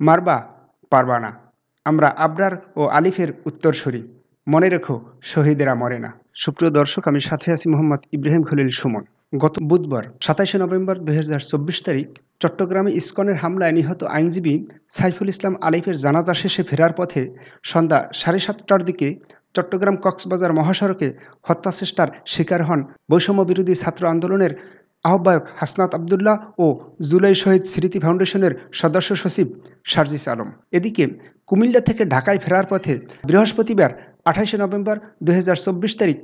মারবা পারবা না। আমরা আবরার ও আলিফের উত্তরসূরি। মনে রেখো, শহীদেরা মরে না। সুপ্রিয় দর্শক, আমি সাথে আছি মোহাম্মদ ইব্রাহিম খলিল সুমন। গত বুধবার ২৭ নভেম্বর ২০২৪ তারিখ চট্টগ্রামে ইসকনের হামলায় নিহত আইনজীবী সাইফুল ইসলাম আলিফের জানাজা শেষে ফেরার পথে সন্ধ্যা ৭:৩০টার দিকে চট্টগ্রাম কক্সবাজার মহাসড়কে হত্যাচেষ্টার শিকার হন বৈষম্যবিরোধী ছাত্র আন্দোলনের আহ্বায়ক হাসনাত আবদুল্লাহ ও জুলাই শহীদ স্মৃতি ফাউন্ডেশনের সদস্য সচিব সার্জিস আলম। এদিকে কুমিল্লা থেকে ঢাকায় ফেরার পথে বৃহস্পতিবার ২৮ নভেম্বর ২০২৪ তারিখ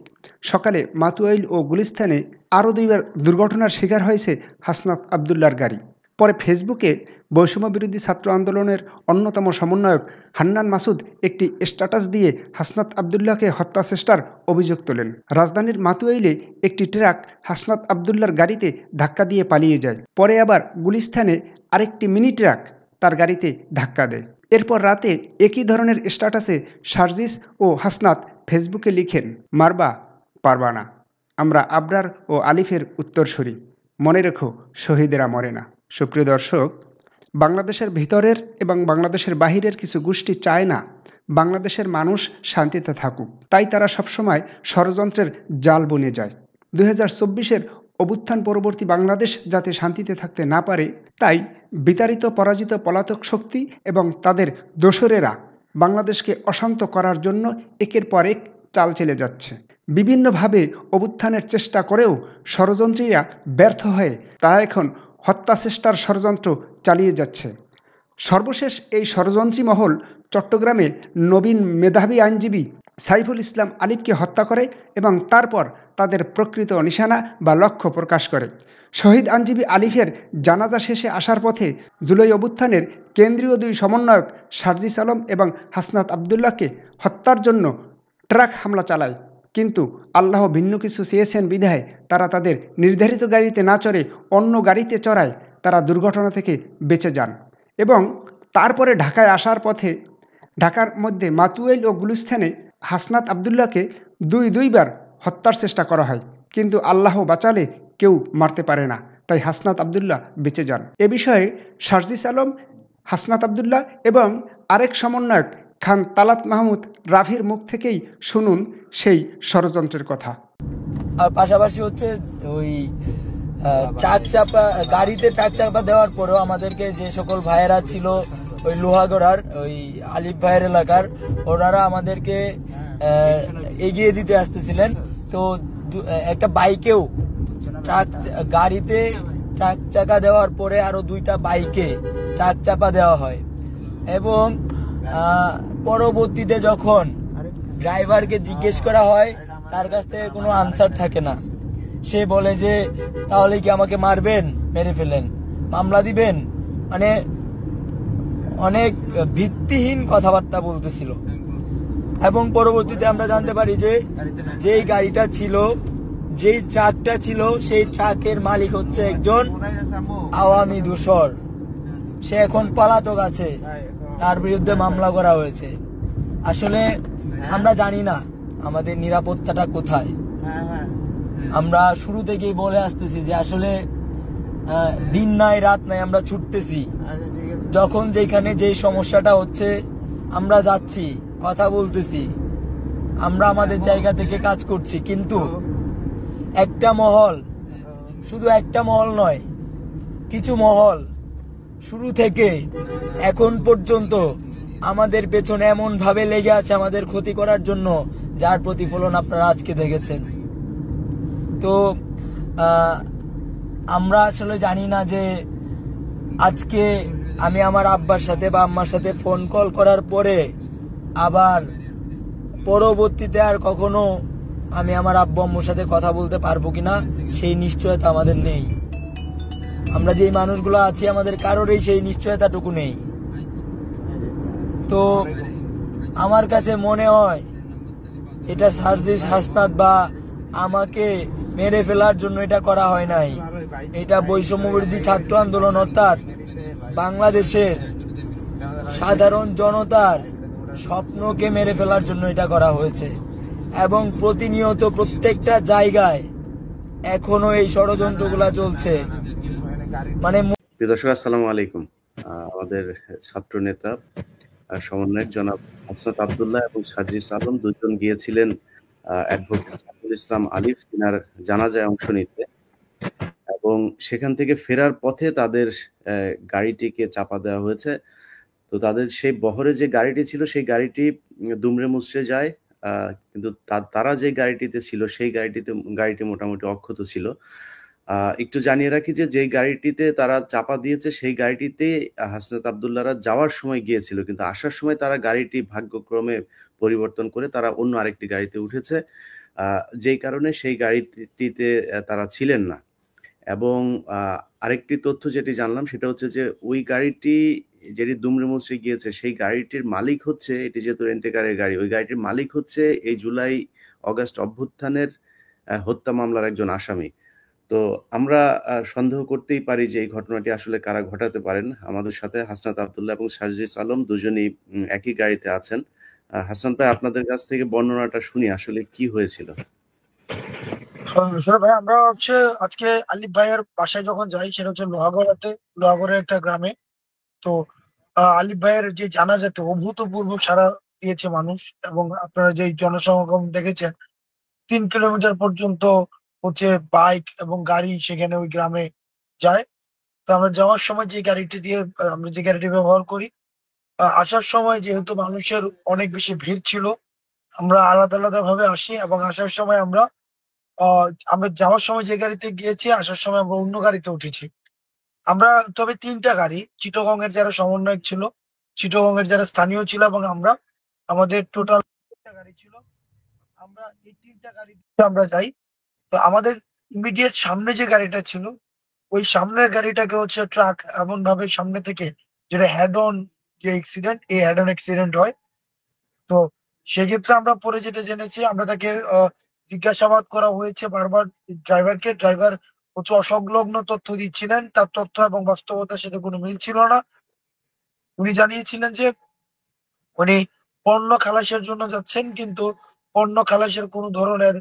সকালে মাতুয়াইল ও গুলিস্তানে আরও দুইবার দুর্ঘটনার শিকার হয়েছে হাসনাত আবদুল্লার গাড়ি। পরে ফেসবুকে বৈষম্যবিরোধী ছাত্র আন্দোলনের অন্যতম সমন্বয়ক হান্নান মাসুদ একটি স্ট্যাটাস দিয়ে হাসনাত আবদুল্লাহকে হত্যাচেষ্টার অভিযোগ তোলেন। রাজধানীর মাতুয়াইলে একটি ট্রাক হাসনাত আবদুল্লার গাড়িতে ধাক্কা দিয়ে পালিয়ে যায়। পরে আবার গুলিস্তানে আরেকটি মিনি ট্রাক তার গাড়িতে ধাক্কা দেয়। এরপর রাতে একই ধরনের স্ট্যাটাসে সার্জিস ও হাসনাত ফেসবুকে লিখেন, মারবা পারবা না। আমরা আবরার ও আলিফের উত্তরসূরি। মনে রেখো, শহীদেরা মরে না। সুপ্রিয় দর্শক, বাংলাদেশের ভিতরের এবং বাংলাদেশের বাহিরের কিছু গোষ্ঠী চায় না বাংলাদেশের মানুষ শান্তিতে থাকুক। তাই তারা সবসময় ষড়যন্ত্রের জাল বুনে যায়। ২০২৪-এর অভ্যুত্থান পরবর্তী বাংলাদেশ যাতে শান্তিতে থাকতে না পারে, তাই বিতাড়িত পরাজিত পলাতক শক্তি এবং তাদের দোসরেরা বাংলাদেশকে অশান্ত করার জন্য একের পর এক চাল চেলে যাচ্ছে। বিভিন্নভাবে অভ্যুত্থানের চেষ্টা করেও ষড়যন্ত্রীরা ব্যর্থ হয়ে তারা এখন হত্যাচেষ্টার ষড়যন্ত্র চালিয়ে যাচ্ছে। সর্বশেষ এই ষড়যন্ত্রী মহল চট্টগ্রামে নবীন মেধাবী আইনজীবী সাইফুল ইসলাম আলিফকে হত্যা করে এবং তারপর তাদের প্রকৃত নিশানা বা লক্ষ্য প্রকাশ করে। শহীদ আইনজীবী আলিফের জানাজা শেষে আসার পথে জুলাই অভ্যুত্থানের কেন্দ্রীয় দুই সমন্বয়ক সার্জিস আলম এবং হাসনাত আবদুল্লাহকে হত্যার জন্য ট্রাক হামলা চালায়। কিন্তু আল্লাহ ভিন্ন কিছু চেয়েছেন বিধায় তারা তাদের নির্ধারিত গাড়িতে না চড়ে অন্য গাড়িতে চড়ায় তারা দুর্ঘটনা থেকে বেঁচে যান। এবং তারপরে ঢাকায় আসার পথে ঢাকার মধ্যে মাতুয়াইল ও গুলিস্তানে হাসনাত আবদুল্লাহকে দুইবার হত্যার চেষ্টা করা হয়, কিন্তু আল্লাহ বাঁচালে কেউ মারতে পারে না, তাই হাসনাত আবদুল্লাহ বেঁচে যান। এ বিষয়ে সার্জিস আলম, হাসনাত আবদুল্লাহ এবং আরেক সমন্বয়ক খান তালাত মাহমুদ রাফির মুখ থেকেই শুনুন সেই ষড়যন্ত্রের কথা। আর পাশাপাশি হচ্ছে ওই ট্রাক চাপা গাড়িতে ট্রাক চাপা দেওয়ার পরেও আমাদেরকে যে সকল ভাইয়েরা ছিল ওই লোহাগড়ার ওই আলিফ ভাইয়ের এলাকার, ওনারা আমাদেরকে এগিয়ে দিতে আসতেছিলেন। তো একটা বাইকেও গাড়িতে ট্রাক চাকা দেওয়ার পরে আরো দুইটা বাইকে ট্রাক চাপা দেওয়া হয় এবং পরবর্তীতে যখন ড্রাইভারকে জিজ্ঞেস করা হয় তার কাছ থেকে কোনো আনসার থাকে না। সে বলে যে তাহলে কি আমাকে মারবেন, মেরে ফেলেন, মামলা দিবেন, মানে অনেক ভিত্তিহীন কথাবার্তা বলতেছিল। এবং পরবর্তীতে আমরা জানতে পারি যে যেই গাড়িটা ছিল, যেই ট্রাকটা ছিল, সেই ট্রাকের মালিক হচ্ছে একজন আওয়ামী দোসর। সে এখন পলাতক আছে, তার বিরুদ্ধে মামলা করা হয়েছে। আসলে আমরা জানি না আমাদের নিরাপত্তাটা কোথায়। আমরা শুরু থেকেই বলে আসতেছি যে আসলে দিন নাই রাত নাই আমরা ছুটতেছি। যখন যেখানে যেই সমস্যাটা হচ্ছে আমরা যাচ্ছি, কথা বলতেছি, আমরা আমাদের জায়গা থেকে কাজ করছি। কিন্তু একটা মহল, শুধু একটা মহল নয়, কিছু মহল শুরু থেকে এখন পর্যন্ত আমাদের পেছনে এমন ভাবে লেগে আছে আমাদের ক্ষতি করার জন্য, যার প্রতিফলন আপনারা আজকে দেখেছেন। তো আমরা আসলে জানি না যে আজকে আমি আমার আব্বার সাথে বা আম্মার সাথে ফোন কল করার পরে আবার পরবর্তীতে আর কখনো আমি আমার আব্বু আম্মুর সাথে কথা বলতে পারবো কিনা সেই নিশ্চয়তা আমাদের নেই। আমরা যেই মানুষগুলো আছি আমাদের কারোরই সেই নিশ্চয়তাটুকু নেই। তো আমার কাছে মনে হয় এটা সার্জিস, হাসনাত বা আমাকে মেরে ফেলার জন্য এটা করা হয় নাই। এটা বৈষম্যবিরোধী ছাত্র আন্দোলন অর্থাৎ বাংলাদেশের সাধারণ জনতার স্বপ্নকে মেরে ফেলার জন্য এটা করা হয়েছে। এবং প্রতিনিয়ত প্রত্যেকটা জায়গায় এখনো এই ষড়যন্ত্রগুলা চলছে। মানে প্রিয় দর্শক, আসসালামু আলাইকুম। আমাদের ছাত্র নেতা সমন্বয়ক জনাব হাসনাত আব্দুল্লাহ এবং সাজিস আলম দুজন গিয়েছিলেন অ্যাডভোকেট সাইফুল ইসলাম আলিফ তিনার জানাজায় অংশ নিতে, এবং সেখান থেকে ফেরার পথে তাদের গাড়িটিকে চাপা দেওয়া হয়েছে। তো তাদের সেই বহরে যে গাড়িটি ছিল সেই গাড়িটি দুমড়ে মুচড়ে যায়, কিন্তু তারা যে গাড়িটিতে ছিল সেই গাড়িটি মোটামুটি অক্ষত ছিল। একটু জানিয়ে রাখি যে যেই গাড়িটিতে তারা চাপা দিয়েছে সেই গাড়িটিতে হাসনাত আব্দুল্লাহরা যাওয়ার সময় গিয়েছিল, কিন্তু আসার সময় তারা গাড়িটি ভাগ্যক্রমে পরিবর্তন করে তারা অন্য আরেকটি গাড়িতে উঠেছে, যেই কারণে সেই গাড়িটিতে তারা ছিলেন না। এবং আরেকটি তথ্য যেটি জানলাম সেটা হচ্ছে যে ওই গাড়িটি যেটি দুমড়ে মুচড়ে গিয়েছে সেই গাড়িটির মালিক হচ্ছে, এটি যেহেতু রেন্টেকারের গাড়ি, ওই গাড়িটির মালিক হচ্ছে এই জুলাই অগাস্ট অভ্যুত্থানের হত্যা মামলার একজন আসামি। তো আমরা সন্দেহ করতেই পারি যে এই ঘটনাটি আসলে কারা ঘটাতে পারেন। আমাদের সাথে হাসনাত আব্দুল্লাহ এবং সার্জিস আলম দুজনেই একই গাড়িতে আছেন। হাসান ভাই, আপনাদের কাছ থেকে বর্ণনাটা শুনি আসলে কি হয়েছিল। ভাই আমরা আজকে আলিফ ভাইয়ের বাসায় যখন যাই সেটা হচ্ছে লোহাগড়ের একটা গ্রামে। তো আলিফ ভাইয়ের যে জানাজাতে অভূতপূর্ব সাড়া দিয়েছে মানুষ, এবং আপনারা যে জনসমাগম দেখেছেন 3 কিলোমিটার পর্যন্ত বাইক এবং গাড়ি সেখানে ওই গ্রামে যায়। তো আমরা যাওয়ার সময় আমরা যে গাড়িটি ব্যবহার করি, আসার সময় যেহেতু মানুষের অনেক বেশি ভিড় ছিল, আমরা আলাদা আলাদা ভাবে আসি, এবং আসার সময় আমরা যাওয়ার সময় যে গাড়িতে গিয়েছি, আসার সময় আমরা অন্য গাড়িতে উঠেছি। আমরা তবে 3টা গাড়ি, চিটাগং এর যারা সমন্বয়ক ছিল, চিটাগং এর যারা স্থানীয় ছিল, এবং আমাদের টোটাল 3টা গাড়ি ছিল। আমরা এই 3টা গাড়িতে আমরা যাই। তো আমাদের ইমিডিয়েট সামনে যে গাড়িটা ছিল, ওই সামনের গাড়িটাকে ট্রাক এমন ভাবে সামনে থেকে, যেটা হেড অন যে অ্যাক্সিডেন্ট, এই হেড অন অ্যাক্সিডেন্ট হয়। তো সেক্ষেত্রে আমরা পরে যেটা জেনেছি, আমরা তাকে জিজ্ঞাসাবাদ করা হয়েছে বারবার ড্রাইভার অসংলগ্ন তথ্য দিচ্ছিলেন, তার তথ্য এবং বাস্তবতার সাথে কোনো মিল ছিল না। উনি জানিয়েছিলেন যে উনি পণ্য খালাসের জন্য যাচ্ছেন, কিন্তু পণ্য খালাসের কোনো ধরনের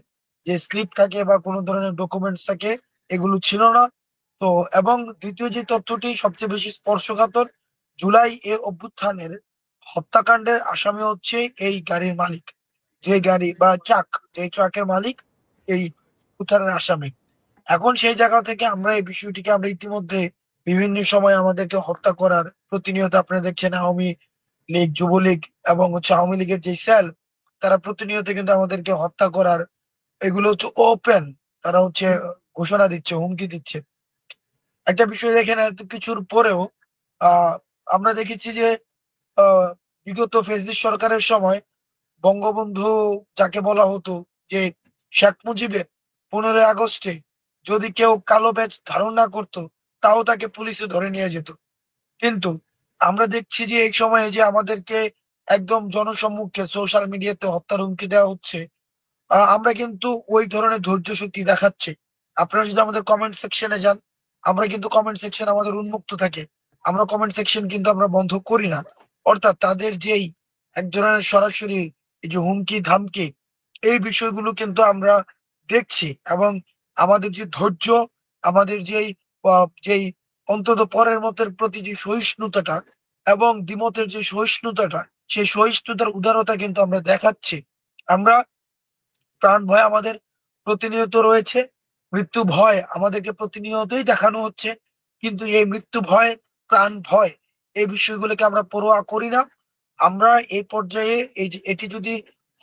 যে স্লিপ থাকে বা কোনো ধরনের ডকুমেন্টস থাকে, এগুলো ছিল না। তো এবং দ্বিতীয় যে তথ্যটি সবচেয়ে বেশি স্পর্শকাতর, জুলাই অভ্যুত্থানের হত্যাকাণ্ডের আসামি হচ্ছে এই গাড়ির মালিক, যে গাড়ি বা যে ট্রাকের মালিক এই উত্থানের আসামি। এখন সেই জায়গা থেকে আমরা এই বিষয়টিকে আমরা ইতিমধ্যে বিভিন্ন সময় আমাদেরকে হত্যা করার প্রতিনিয়ত আপনারা দেখছেন, আওয়ামী লীগ, যুবলীগ এবং আওয়ামী লীগের যে সেল, তারা প্রতিনিয়ত কিন্তু আমাদেরকে হত্যা করার, এগুলো ওপেন, তারা ঘোষণা দিচ্ছে, হুমকি দিচ্ছে। একটা বিষয় দেখেন, এত কিছুর পরেও আমরা দেখেছি যে বিগত ফেসিস্ট সরকারের সময় বঙ্গবন্ধু যাকে বলা হতো, যে শেখ মুজিবের 15ই আগস্টে যদি কেউ কালো ব্যাজ ধারণ না করতো, তাও তাকে পুলিশে ধরে নিয়ে যেত। কিন্তু আমরা দেখছি যে এই সময়ে যে আমাদেরকে একদম জনসম্মুখে সোশ্যাল মিডিয়াতে হত্যার হুমকি দেওয়া হচ্ছে, আমরা কিন্তু ওই ধরনের ধৈর্য শক্তি দেখাচ্ছি। আপনারা যদি আমাদের কমেন্ট সেকশনে যান, আমরা কিন্তু কমেন্ট সেকশন আমাদের উন্মুক্ত থাকে, আমরা কমেন্ট সেকশন কিন্তু আমরা বন্ধ করি না। অর্থাৎ তাদের যেই এক ধরনের সরাসরি এই যে হুমকি ধামকি, এই বিষয়গুলো কিন্তু আমরা দেখছি, এবং আমাদের যে ধৈর্য, আমাদের যেই অন্তত পরের মতের প্রতি যে সহিষ্ণুতাটা এবং দ্বিমতের যে সহিষ্ণুতাটা, সেই সহিষ্ণুতার উদারতা কিন্তু আমরা দেখাচ্ছি। আমরা প্রাণ ভয় আমাদের প্রতিনিয়ত রয়েছে, মৃত্যু ভয় আমাদেরকে প্রতিনিয়তই দেখানো হচ্ছে, কিন্তু এই মৃত্যু ভয়, প্রাণ ভয়, এই বিষয়গুলোকে আমরা পরোয়া করি না। আমরা এই পর্যায়ে এটি যদি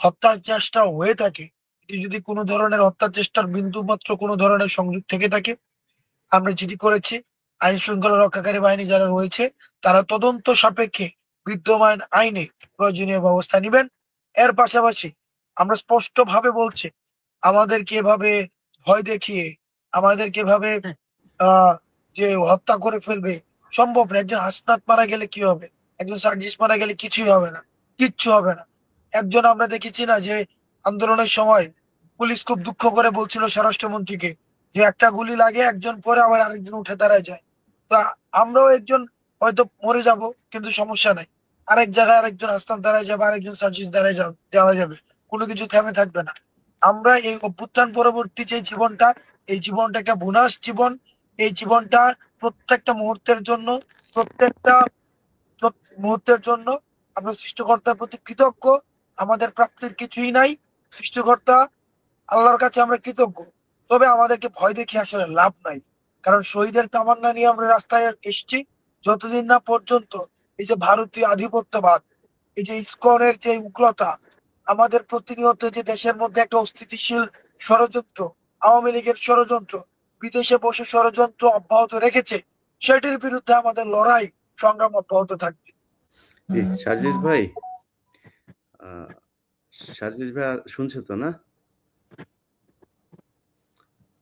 হত্যার চেষ্টা হয়ে থাকে, এটি যদি কোনো ধরনের হত্যার চেষ্টার বিন্দু মাত্র কোনো ধরনের সংযোগ থেকে থাকে, আমরা যেটি করেছি, আইন শৃঙ্খলা রক্ষাকারী বাহিনী যারা রয়েছে, তারা তদন্ত সাপেক্ষে বিদ্যমান আইনে প্রয়োজনীয় ব্যবস্থা নেবেন। এর পাশাপাশি আমরা স্পষ্ট ভাবে বলছি, আমাদেরকে এভাবে ভয় দেখিয়ে, আমাদেরকে এভাবে যে হত্যা করে ফেলবে, সম্ভব না। একজন হাসনাত মারা গেলে কি হবে, একজন সার্জিস মারা গেলে কিছুই হবে না, কিচ্ছু হবে না। একজন আমরা দেখেছি না যে আন্দোলনের সময় পুলিশ খুব দুঃখ করে বলছিল স্বরাষ্ট্রমন্ত্রীকে যে একটা গুলি লাগে, একজন পরে আবার আরেকজন উঠে দাঁড়ায় যায়। তো আমরাও একজন হয়তো মরে যাব, কিন্তু সমস্যা নাই, আরেক জায়গায় আরেকজন হাসনাত দাঁড়ায় যাবে, আরেকজন সার্জিস দাঁড়ায় যাবে, কোনো কিছু থেমে থাকবে না। আমরা এই অভ্যুত্থান পরবর্তী যে জীবনটা, এই জীবনটা একটা বোনাস জীবন। এই জীবনটা প্রত্যেকটা মুহূর্তের জন্য, প্রত্যেকটা মুহূর্তের জন্য। আমরা সৃষ্টিকর্তার প্রতি কৃতজ্ঞ। আমাদের প্রাপ্তির কিছুই নাই। সৃষ্টিকর্তা আল্লাহর কাছে আমরা কৃতজ্ঞ। তবে আমাদেরকে ভয় দেখিয়ে আসলে লাভ নাই, কারণ শহীদের তামান্না নিয়ে আমরা রাস্তায় এসেছি। যতদিন না পর্যন্ত এই যে ভারতীয় আধিপত্যবাদ, এই যে ইসকনের যে উগ্রতা, আমাদের প্রতিনিয়ত যে দেশের মধ্যে একটা অস্থিতিশীল ষড়যন্ত্র, আওয়ামী লীগের ষড়যন্ত্র, বিদেশে বসে ষড়যন্ত্র অব্যাহত রেখেছে, সেটির বিরুদ্ধে আমাদের লড়াই সংগ্রাম অব্যাহত থাকবে। জি সার্জিস ভাই, সার্জিস ভাই শুনছে তো না?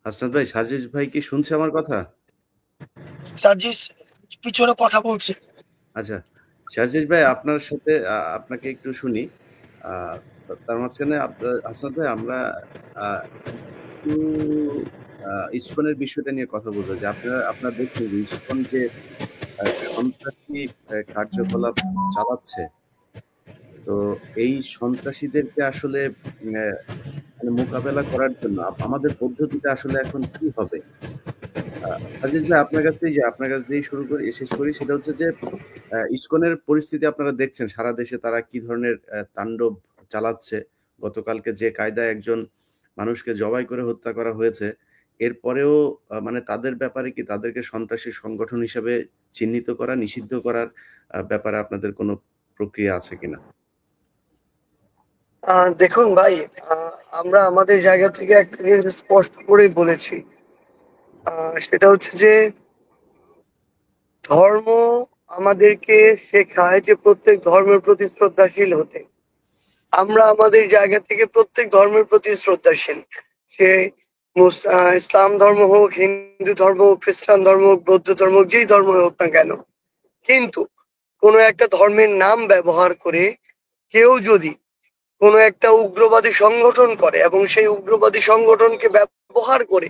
হাসনাত ভাই, সার্জিস ভাই কি শুনছে আমার কথা? সার্জিস পিছনে কথা বলছে। আচ্ছা সার্জিস ভাই, আপনার সাথে আপনাকে একটু শুনি। তার মাঝখানে হাসনাত ভাই, আমরা একটু ইসকনের বিষয়টা নিয়ে কথা বলতে যে আপনারা দেখছেন যে ইসকন যে সন্ত্রাসী কার্যকলাপ চালাচ্ছে, তো এই সন্ত্রাসীদেরকে আসলে মানে মোকাবেলা করার জন্য আমাদের পদ্ধতিটা আসলে এখন কি হবে? আজিজ ভাই, আপনার কাছ দিয়েই শুরু করি, শেষ করি। সেটা হচ্ছে যে ইসকনের পরিস্থিতি আপনারা দেখছেন সারা দেশে তারা কি ধরনের তাণ্ডব চালাচ্ছে। গতকালকে যে কায়দায় একজন মানুষকে জবাই করে হত্যা করা হয়েছে, এরপরেও মানে তাদের ব্যাপারে কি তাদেরকে সন্ত্রাসী সংগঠন হিসেবে চিহ্নিত করা, নিষিদ্ধ করার ব্যাপারে আপনাদের কোনো প্রক্রিয়া আছে কিনা? দেখুন ভাই, আমরা আমাদের জায়গা থেকে একটা জিনিস স্পষ্ট করেই বলেছি, সেটা হচ্ছে যে ধর্ম আমাদেরকে শেখায় যে প্রত্যেক ধর্মের প্রতি শ্রদ্ধাশীল হতে। আমরা আমাদের জায়গা থেকে প্রত্যেক ধর্মের প্রতি শ্রদ্ধাশীল। সে ইসলাম ধর্ম হোক, হিন্দু ধর্ম হোক, খ্রিস্টান ধর্ম হোক, বৌদ্ধ ধর্ম হোক, যেই ধর্ম হোক না কেন, কিন্তু কোনো একটা ধর্মের নাম ব্যবহার করে কেউ যদি কোনো একটা উগ্রবাদী সংগঠন করে এবং সেই উগ্রবাদী সংগঠনকে ব্যবহার করে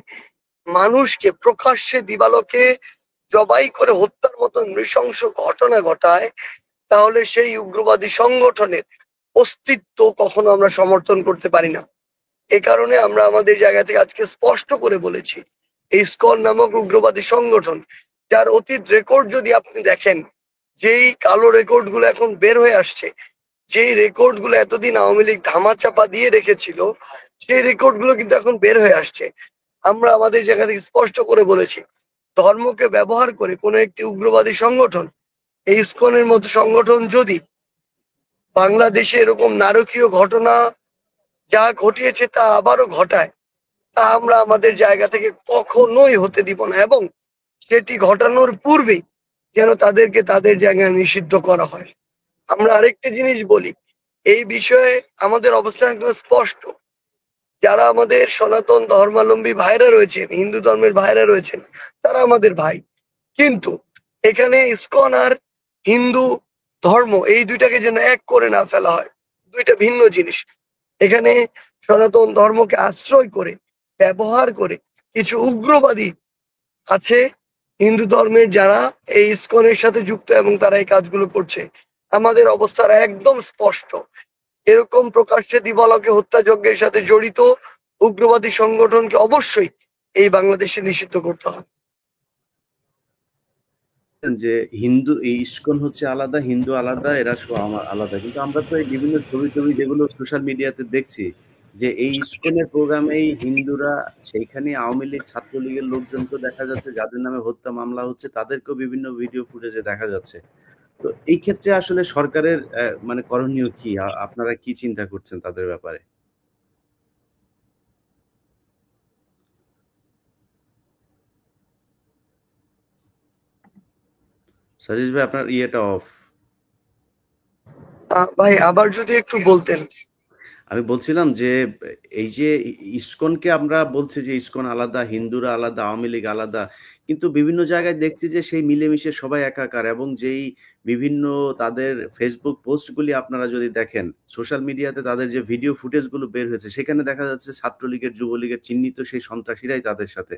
মানুষকে প্রকাশ্যে দিবালোকে জবাই করে হত্যার মতো নৃশংস ঘটনা ঘটায়, তাহলে সেই উগ্রবাদী সংগঠনের অস্তিত্ব কখনো আমরা সমর্থন করতে পারি না। এ কারণে আমরা আমাদের জায়গা থেকে আজকে স্পষ্ট করে বলেছি, এই ইসকন নামক উগ্রবাদী সংগঠন, যার অতীত রেকর্ড যদি আপনি দেখেন, যেই কালো রেকর্ড গুলো এখন বের হয়ে আসছে, যেই রেকর্ড গুলো এতদিন আওয়ামী লীগ ধামাচাপা দিয়ে রেখেছিল, সেই রেকর্ড গুলো কিন্তু এখন বের হয়ে আসছে। আমরা আমাদের জায়গা থেকে স্পষ্ট করে বলেছি, ধর্মকে ব্যবহার করে কোনো একটি উগ্রবাদী সংগঠন, এই ইসকনের মতো সংগঠন যদি বাংলাদেশে এরকম নারকীয় ঘটনা যা ঘটিয়েছে তা আবারও ঘটায়, তা আমরা আমাদের জায়গা থেকে কখনোই হতে দিব না, এবং সেটি ঘটানোর পূর্বেই যেন তাদেরকে তাদের জায়গায় নিষিদ্ধ করা হয়। আমরা আরেকটি জিনিস বলি, এই বিষয়ে আমাদের অবস্থান একদম স্পষ্ট। যারা আমাদের সনাতন ধর্মাবলম্বী ভাইরা রয়েছেন, হিন্দু ধর্মের ভাইরা রয়েছেন, তারা আমাদের ভাই, কিন্তু এখানে ইসকন আর হিন্দু ধর্ম এই দুইটাকে যেন এক করে না ফেলা হয়, দুইটা ভিন্ন জিনিস। এখানে সনাতন ধর্মকে আশ্রয় করে ব্যবহার করে কিছু উগ্রবাদী আছে হিন্দু ধর্মের, যারা এই ইসকনের সাথে যুক্ত এবং তারা এই কাজগুলো করছে। আমাদের অবস্থাটা একদম স্পষ্ট, এরকম প্রকাশ্যে দিবালোকে হত্যাযজ্ঞের সাথে জড়িত উগ্রবাদী সংগঠনকে অবশ্যই এই বাংলাদেশে নিষিদ্ধ করতে হবে। যে হিন্দু, এই ইসকন হচ্ছে আলাদা, হিন্দু আলাদা, এরা সব আলাদা, কিন্তু আমরা তো এই বিভিন্ন ছবি যেগুলো সোশ্যাল মিডিয়াতে দেখছি, যে এই ইসকনের প্রোগ্রামেই হিন্দুরা, সেইখানে আওয়ামী লীগ ছাত্রলীগের লোকজনকে দেখা যাচ্ছে, যাদের নামে হত্যা মামলা হচ্ছে তাদেরকেও বিভিন্ন ভিডিও ফুটেজে দেখা যাচ্ছে। তো এই ক্ষেত্রে আসলে সরকারের মানে করণীয় কি? আপনারা কি চিন্তা করছেন তাদের ব্যাপারে? সাজিদ ভাই, আপনার ইয়েটা অফ। ভাই আবার যদি একটু বলতেন। আমি বলছিলাম যে এই যে ইসকনকে আমরা বলছি যে ইসকন আলাদা, হিন্দুরা আলাদা, আওয়ামী লীগ আলাদা, কিন্তু বিভিন্ন জায়গায় দেখছি যে সেই মিলেমিশে সবাই একাকার, এবং যেই বিভিন্ন তাদের ফেসবুক পোস্টগুলি আপনারা যদি দেখেন, সোশ্যাল মিডিয়াতে তাদের যে ভিডিও ফুটেজগুলো বের হয়েছে, সেখানে দেখা যাচ্ছে ছাত্রলীগের, যুবলীগের চিহ্নিত সেই সন্ত্রাসীরাই তাদের সাথে।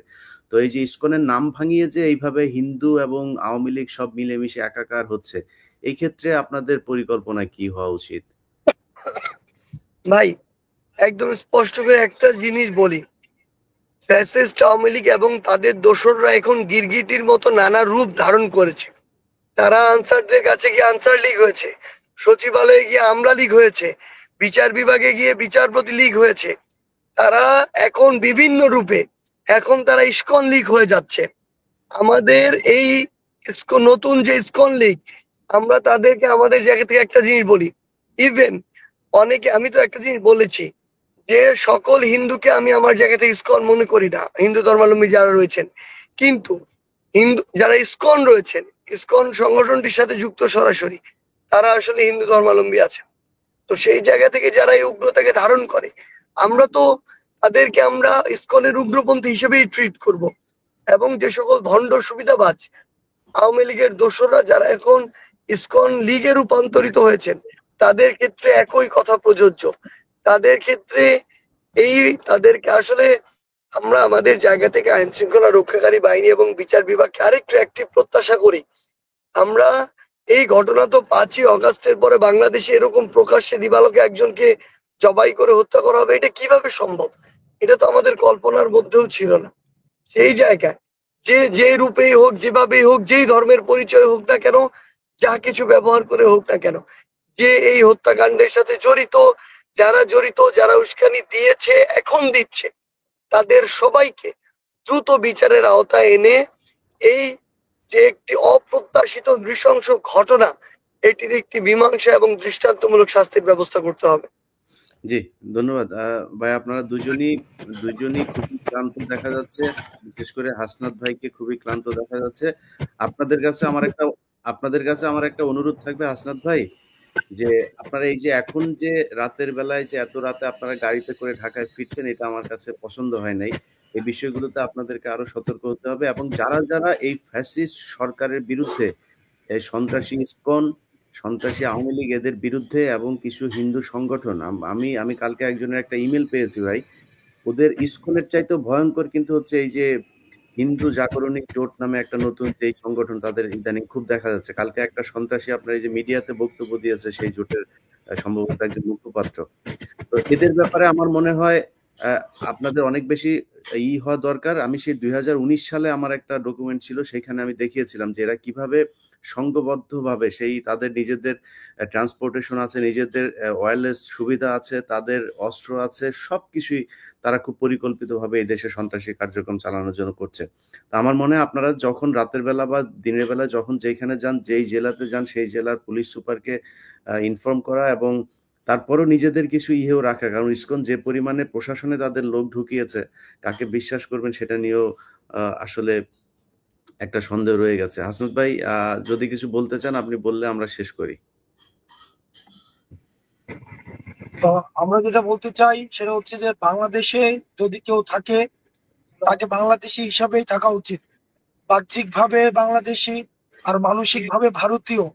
তো এই যে ইসকনের নাম ভাঙিয়ে যে এইভাবে হিন্দু এবং আওয়ামী লীগ সব মিলেমিশে একাকার হচ্ছে, এই ক্ষেত্রে আপনাদের পরিকল্পনা কি হওয়া উচিত? ভাই একদম স্পষ্ট করে একটা জিনিস বলি, ফ্যাসিস্ট আওয়ামী লীগ এবং তাদের দোসররা এখন গিরগিটির মতো নানা রূপ ধারণ করেছে। তারা আনসারদের কাছে গিয়ে আনসার লিক হয়েছে, সচিবালয়ে গিয়ে আমলা লিক হয়েছে, বিচার বিভাগে গিয়ে বিচারপতি লিক হয়েছে। তারা এখন বিভিন্ন রূপে এখন তারা ইসকন লিক হয়ে যাচ্ছে। আমাদের এই নতুন যে ইসকন লিগ, আমরা তাদেরকে আমাদের জায়গা থেকে একটা জিনিস বলি। ইভেন অনেকে, আমি তো একটা জিনিস বলেছি যে সকল হিন্দুকে আমি আমার জায়গা থেকে ইসকন মনে করি না, হিন্দু ধর্মাবলম্বী যারা রয়েছেন। কিন্তু হিন্দু যারা ইসকন রয়েছেন, ইসকন সংগঠনটির সাথে যুক্ত সরাসরি, তারা আসলে হিন্দু ধর্মাবলম্বী আছে। তো সেই জায়গা থেকে যারা এই উগ্রতাকে ধারণ করে, আমরা তো তাদেরকে আমরা ইসকনের উগ্রপন্থী হিসেবেই ট্রিট করব। এবং যে সকল ভণ্ড সুবিধাবাজ আওয়ামী লীগের দোসররা যারা এখন ইসকন লীগে রূপান্তরিত হয়েছেন, তাদের ক্ষেত্রে একই কথা প্রযোজ্য। তাদের ক্ষেত্রে তাদেরকে আসলে আমরা আমাদের জায়গা থেকে আইন শৃঙ্খলা রক্ষাকারী বাহিনী এবং বিচার বিভাগকে আরেকটু অ্যাক্টিভ প্রত্যাশা করি। আমরা এই ঘটনা তো 5ই অগাস্টের পরে বাংলাদেশে এরকম প্রকাশ্যে দিবালোকে একজনকে জবাই করে হত্যা করা হবে, এটা কিভাবে সম্ভব? এটা তো আমাদের কল্পনার মধ্যেও ছিল না। সেই জায়গায় যে রূপেই হোক, যেভাবেই হোক, যেই ধর্মের পরিচয় হোক না কেন, যা কিছু ব্যবহার করে হোক না কেন, যে এই হত্যাকাণ্ডের সাথে জড়িত, যারা উস্কানি দিয়েছে, এখন দিচ্ছে, তাদের সবাইকে দ্রুত বিচারের আওতায় এনে এই যে একটি অপ্রত্যাশিত নৃশংস ঘটনা, এটির একটি মীমাংসা এবং দৃষ্টান্তমূলক শাস্তির ব্যবস্থা করতে হবে। জি, ধন্যবাদ। ভাই, আপনারা দুজনই খুবই ক্লান্ত দেখা যাচ্ছে। বিশেষ করে হাসনাত ভাইকে খুবই ক্লান্ত দেখা যাচ্ছে। আপনাদের কাছে আমার একটা অনুরোধ থাকবে হাসনাত ভাই, যে আপনারা এই যে এখন যে রাতের বেলায় যে এত রাতে আপনারা গাড়িতে করে ঢাকায় ফিরছেন, এটা আমার কাছে পছন্দ হয় নাই। এই বিষয়গুলোতে আপনাদেরকে আরো সতর্ক হতে হবে, এবং যারা এই ফ্যাসিস্ট সরকারের বিরুদ্ধে, এই সন্ত্রাসী ইসকন, সন্ত্রাসী আওয়ামী লীগ, এদের বিরুদ্ধে, এবং কিছু হিন্দু সংগঠন, আমি কালকে একজনের একটা ইমেল পেয়েছি ভাই, ওদের ইসকনের চাইতেও ভয়ঙ্কর কিন্তু হচ্ছে এই যে হিন্দু জাগরণী জোট নামে একটা নতুন যে সংগঠন, তাদের ইদানিং খুব দেখা যাচ্ছে। কালকে একটা সন্ত্রাসী আপনার এই যে মিডিয়াতে বক্তব্য দিয়েছে সেই জোটের সম্ভবত একজন মুখপাত্র। তো এদের ব্যাপারে আমার মনে হয় আপনাদের অনেক বেশি হওয়া দরকার। আমি সেই 2019 সালে আমার একটা ডকুমেন্ট ছিল, সেখানে আমি দেখিয়েছিলাম যে এরা কিভাবে সংঘবদ্ধভাবে তাদের নিজেদের ট্রান্সপোর্টেশন আছে, নিজেদের ওয়্যারলেস সুবিধা আছে, তাদের অস্ত্র আছে, সবকিছুই তারা খুব পরিকল্পিতভাবে এই দেশে সন্ত্রাসী কার্যক্রম চালানোর জন্য করছে। তা আমার মনে হয় আপনারা যখন রাতের বেলা বা দিনের বেলা যখন যেখানে যান, যেই জেলাতে যান, সেই জেলার পুলিশ সুপারকে ইনফর্ম করা, এবং তারপরও নিজেদের কিছু ইহেও রাখা। কারণ ইসকন যে পরিমাণে প্রশাসনে তাদের লোক ঢুকিয়েছে, কাকে বিশ্বাস করবেন সেটা নিয়েও আসলে একটা সন্দেহ রয়ে গেছে। হাসনাত ভাই, যদি কিছু বলতে চান আপনি বললে আমরা শেষ করি। আমরা যেটা বলতে চাই সেটা হচ্ছে যে বাংলাদেশে যদি কেউ থাকে, তাকে বাংলাদেশি হিসাবেই থাকা উচিত। বাহ্যিকভাবে বাংলাদেশি আর মানসিকভাবে ভারতীয়,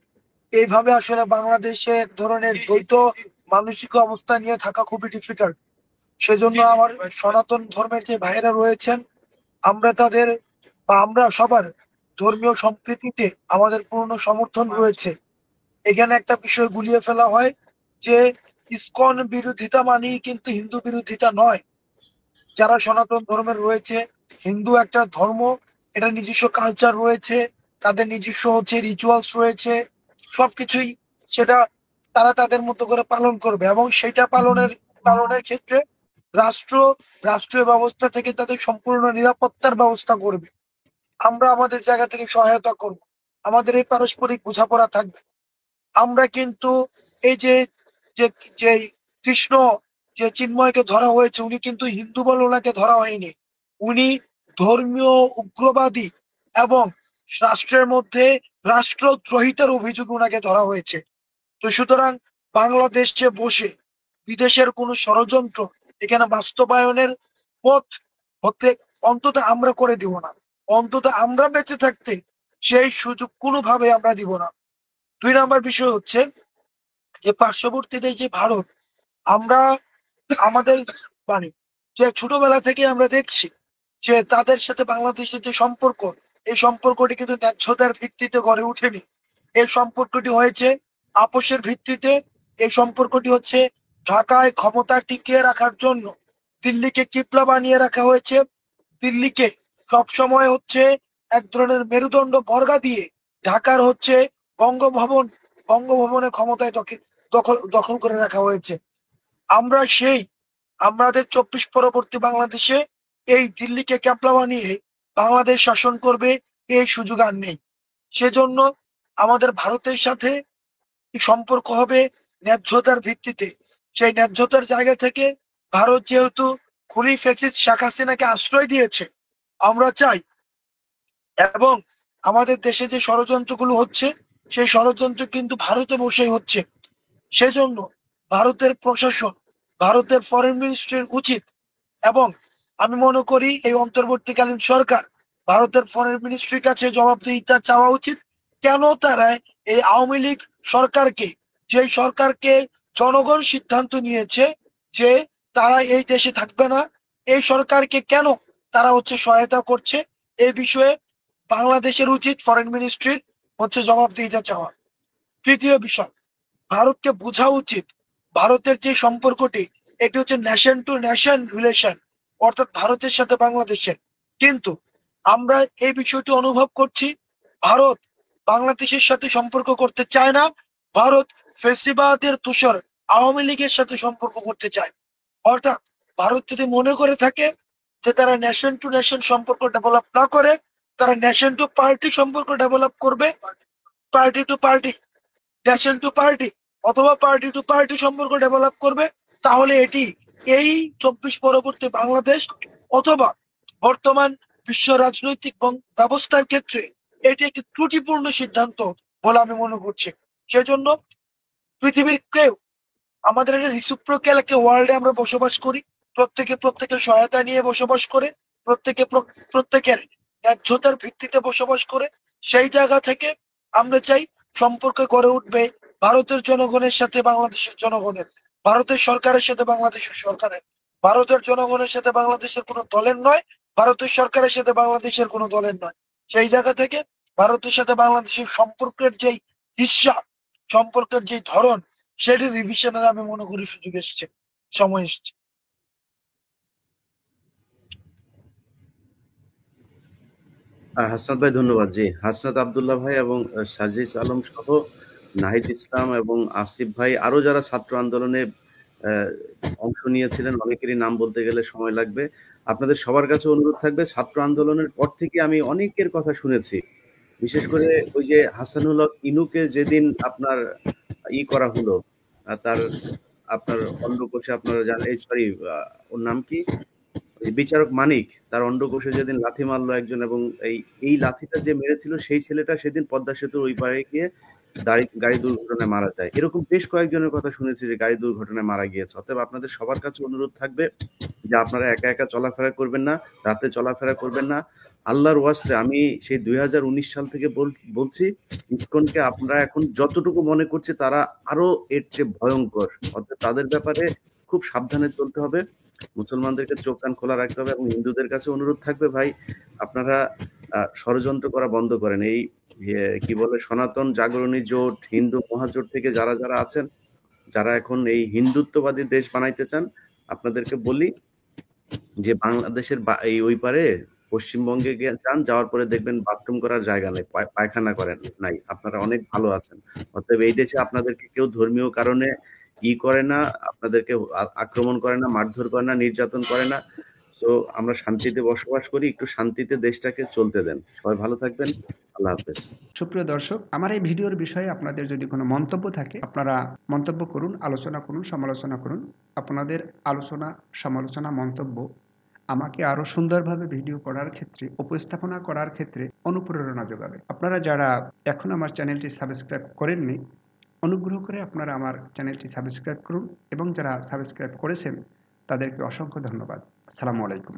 এইভাবে আসলে বাংলাদেশে এক ধরনের দ্বৈত মানসিক অবস্থা নিয়ে থাকা খুবই ডিফিকাল্ট। সেজন্য আমার সনাতন ধর্মের যে ভাইয়েরা রয়েছেন, আমরা তাদের বা আমরা সবার ধর্মীয় সম্প্রীতিতে আমাদের পূর্ণ সমর্থন রয়েছে। এখানে একটা বিষয় গুলিয়ে ফেলা হয় যে ইসকন বিরোধিতা মানেই কিন্তু হিন্দু বিরোধিতা নয়। যারা সনাতন ধর্মের রয়েছে, হিন্দু একটা ধর্ম, এটা নিজস্ব কালচার রয়েছে, তাদের নিজস্ব হচ্ছে রিচুয়ালস রয়েছে, সবকিছুই সেটা তারা তাদের মতো করে পালন করবে, এবং সেটা পালনের ক্ষেত্রে রাষ্ট্রীয় ব্যবস্থা থেকে তাদের সম্পূর্ণ নিরাপত্তার ব্যবস্থা করবে। আমরা আমাদের জায়গা থেকে সহায়তা করব, আমাদের এই পারস্পরিক বোঝাপড়া থাকবে। আমরা কিন্তু এই যে যে যে কৃষ্ণ, যে চিন্ময়কে ধরা হয়েছে, উনি কিন্তু হিন্দু বলে ওনাকে ধরা হয়নি, উনি ধর্মীয় উগ্রবাদী এবং রাষ্ট্রের মধ্যে রাষ্ট্রদ্রোহিতার অভিযোগে ওনাকে ধরা হয়েছে। তো সুতরাং বাংলাদেশে বসে বিদেশের কোনো ষড়যন্ত্র এখানে বাস্তবায়নের পথ হতে অন্তত আমরা করে দিব না। অন্তত আমরা বেঁচে থাকতে সেই সুযোগ কোনোভাবে আমরা দিব না। 2 নাম্বার বিষয় হচ্ছে যে পার্শ্ববর্তী দেশ যে ভারত, আমরা আমাদের মানে যে ছোটবেলা থেকে আমরা দেখছি যে তাদের সাথে বাংলাদেশের যে সম্পর্ক, এই সম্পর্কটি কিন্তু ন্যায্যতার ভিত্তিতে গড়ে ওঠেনি। এই সম্পর্কটি হয়েছে আপোষের ভিত্তিতে। এই সম্পর্কটি হচ্ছে ঢাকায় ক্ষমতা টিকিয়ে রাখার জন্য দিল্লিকে কিবলা বানিয়ে রাখা হয়েছে। দিল্লিকে সবসময় হচ্ছে এক ধরনের মেরুদণ্ড বর্গা দিয়ে ঢাকার হচ্ছে বঙ্গভবন বঙ্গভবনের ক্ষমতায় দখল দখল করে রাখা হয়েছে। আমরা আমাদের ২৪ পরবর্তী বাংলাদেশে এই দিল্লিকে ক্যাপলা বানিয়ে বাংলাদেশ শাসন করবে, এই সুযোগ আর নেই। সেজন্য আমাদের ভারতের সাথে সম্পর্ক হবে ন্যায্যতার ভিত্তিতে। সেই ন্যায্যতার জায়গা থেকে ভারত যেহেতু খুনি ফ্যাসিস্ট শেখ হাসিনাকে আশ্রয় দিয়েছে, আমরা চাই, এবং আমাদের দেশে যে ষড়যন্ত্রগুলো হচ্ছে সেই ষড়যন্ত্র কিন্তু ভারতে বসেই হচ্ছে। সেজন্য ভারতের প্রশাসন, ভারতের ফরেন মিনিস্ট্রির উচিত, এবং আমি মনে করি এই অন্তর্বর্তীকালীন সরকার ভারতের ফরেন মিনিস্ট্রির কাছে জবাবদিহিতা চাওয়া উচিত। কেন তারা এই আওয়ামী লীগ সরকারকে, যে সরকারকে জনগণ সিদ্ধান্ত নিয়েছে যে তারা এই দেশে থাকবে না, এই সরকারকে কেন তারা সহায়তা করছে, এই বিষয়ে বাংলাদেশের উচিত ফরেন মিনিস্ট্রির জবাবদিহিতা চাওয়া। তৃতীয় বিষয়, ভারতকে বোঝা উচিত ভারতের যে সম্পর্কটি, এটি নেশন টু নেশন রিলেশন, অর্থাৎ ভারতের সাথে বাংলাদেশের। কিন্তু আমরা এই বিষয়টি অনুভব করছি, ভারত বাংলাদেশের সাথে সম্পর্ক করতে চায় না, ভারত ফেসিবাদের তুষর আওয়ামী লীগের সাথে সম্পর্ক করতে চায়। অর্থাৎ ভারত যদি মনে করে থাকে যে তারা নেশন টু নেশন সম্পর্ক ডেভেলপ না করে, তারা নেশন টু পার্টি সম্পর্ক ডেভেলপ করবে, party to party, nation to party অথবা পার্টি টু পার্টি সম্পর্ক ডেভেলপ করবে, তাহলে এটি এই ২৪ পরবর্তী বাংলাদেশ অথবা বর্তমান বিশ্ব রাজনৈতিক ব্যবস্থার ক্ষেত্রে এটি একটি ত্রুটিপূর্ণ সিদ্ধান্ত বলে আমি মনে করছি। সেজন্য পৃথিবীর কেউ, আমাদের একটা রিসিপ্রোক্যাল একটা ওয়ার্ল্ডে আমরা বসবাস করি, প্রত্যেকের সহায়তা নিয়ে বসবাস করে, প্রত্যেকের ন্যায্যতার ভিত্তিতে বসবাস করে। সেই জায়গা থেকে আমরা চাই সম্পর্ক গড়ে উঠবে ভারতের জনগণের সাথে বাংলাদেশের জনগণের, ভারতের সরকারের সাথে বাংলাদেশের সরকারের, ভারতের জনগণের সাথে বাংলাদেশের কোনো দলের নয়, ভারতের সরকারের সাথে বাংলাদেশের কোনো দলের নয়। সেই জায়গা থেকে ভারতের সাথে বাংলাদেশের সম্পর্কের যেই হিস্সা, সম্পর্কের যে ধরন, সেটি রিভিশনের আমি মনে করি সুযোগ এসছে, সময় এসছে। হাসনাত ভাই ধন্যবাদ। জি, হাসনাত আব্দুল্লাহ ভাই এবং সার্জিস আলম সহ নাহিদ ইসলাম এবং আসিফ ভাই, আরো যারা ছাত্র আন্দোলনে অংশ নিয়েছিলেন, অনেকেরই নাম বলতে গেলে সময় লাগবে। আপনাদের সবার কাছে অনুরোধ থাকবে, ছাত্র আন্দোলনের পর থেকে আমি অনেকের কথা শুনেছি, বিশেষ করে ওই যে হাসানুল হক ইনুকে যেদিন আপনার করা হলো, তার আপনার অন্ডকোষে আপনারা জানেন, সরি ওর নাম কি, বিচারক মানিক, তার অন্ডকোষে যেদিন লাথি মারলো একজন, এবং এই লাথিটা যে মেরেছিল সেই ছেলেটা সেদিন পদ্মা সেতুর ওই পারে গিয়ে গাড়ি দুর্ঘটনায় মারা যায়। এরকম বেশ কয়েকজনের কথা শুনেছি যে গাড়ি দুর্ঘটনায় মারা গিয়েছে। অতএব আপনাদের সবার কাছে অনুরোধ থাকবে যে আপনারা একা একা চলাফেরা করবেন না, রাতে চলাফেরা করবেন না। আল্লাহর ওয়াস্তে আমি সেই 2019 সাল থেকে বলছি, ইসকনকে আপনারা এখন যতটুকু মনে করছে তারা আরো এর চেয়ে ভয়ঙ্কর। অর্থাৎ তাদের ব্যাপারে খুব সাবধানে চলতে হবে, মুসলমানদেরকে চোখ কান খোলা রাখতে হবে। এবং হিন্দুদের কাছে অনুরোধ থাকবে, ভাই আপনারা ষড়যন্ত্র করা বন্ধ করেন। এই কি বলে সনাতন জাগরণী জোট, হিন্দু মহাজোট থেকে যারা যারা আছেন, যারা এখন এই হিন্দুত্ববাদী দেশ বানাইতে চান, আপনাদেরকে বলি যে বাংলাদেশের এই ওই পারে পশ্চিমবঙ্গে যান, যাওয়ার পরে দেখবেন বাথরুম করার জায়গা নেই, পায়খানা করেন নাই, আপনারা অনেক ভালো আছেন। অতএব এই দেশে আপনাদেরকে কেউ ধর্মীয় কারণে করে না, আপনাদেরকে আক্রমণ করে না, মারধর করে না, নির্যাতন করে না। সো আমরা শান্তিতে বসবাস করি, একটু শান্তিতে দেশটাকে চলতে দেন। সবাই ভালো থাকবেন, আল্লাহ হাফেজ। সুপ্রিয় দর্শক, আমার এই ভিডিওর বিষয়ে আপনাদের যদি কোনো মন্তব্য থাকে, আপনারা মন্তব্য করুন, আলোচনা করুন, সমালোচনা করুন। আপনাদের আলোচনা, সমালোচনা, মন্তব্য আমাকে আরও সুন্দরভাবে ভিডিও করার ক্ষেত্রে, উপস্থাপনা করার ক্ষেত্রে অনুপ্রেরণা যোগাবে। আপনারা যারা এখন আমার চ্যানেলটি সাবস্ক্রাইব করেননি, অনুগ্রহ করে আপনারা আমার চ্যানেলটি সাবস্ক্রাইব করুন, এবং যারা সাবস্ক্রাইব করেছেন তাদেরকে অসংখ্য ধন্যবাদ। আসসালামু আলাইকুম।